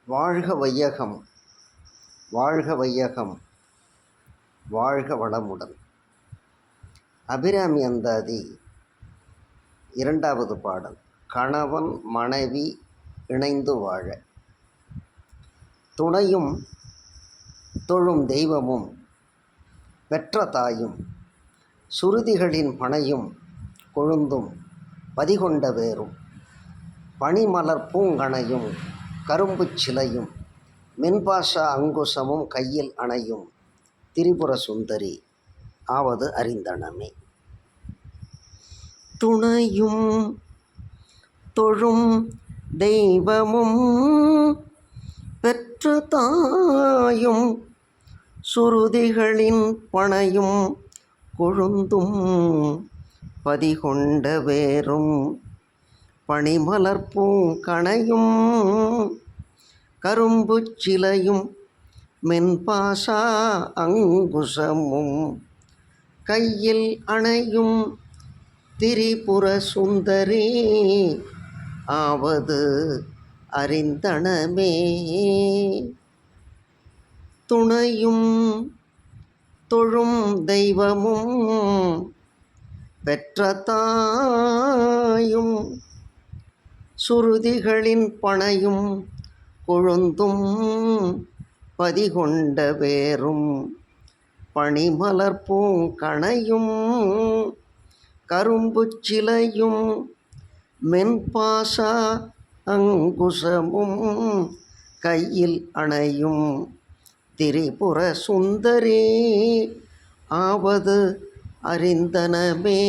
வாழ்க வையகம், வாழ்க வையகம், வாழ்க வளமுடன். அபிராமி அந்தாதி இரண்டாவது பாடல். கணவன் மனைவி இணைந்து வாழ. துணையும் தொழும் தெய்வமும் பெற்ற தாயும் சுருதிகளின் பனையும் கொழுந்தும் பதிகொண்ட வேரும் பனிமலர் பூங்கணையும் கரும்புச் சிலையும் மென்பாசா அங்குசமும் கையில் அணையும் திரிபுர சுந்தரி ஆவது அறிந்தனமே. துணையும் தொழும் தெய்வமும் பெற்ற தாயும் சுருதிகளின் பனையும் கொழுந்தும் பதிகொண்ட வேரும் பனிமலர் பூங்கணையும் கரும்புச் சிலையும் மென்பாசா அங்குசமும் கையில் அணையும் திரிபுர சுந்தரி ஆவது அறிந்தனமே. துணையும் தொழும் தெய்வமும் பெற்ற தாயும் சுருதிகளின் பனையும் கொழுந்தும் பதிகொண்ட வேரும் பனிமலர் பூங்கணையும் கரும்புச் சிலையும் மென்பாசா அங்குசமும் கையில் அணையும் திரிபுர சுந்தரி ஆவது அறிந்தனமே.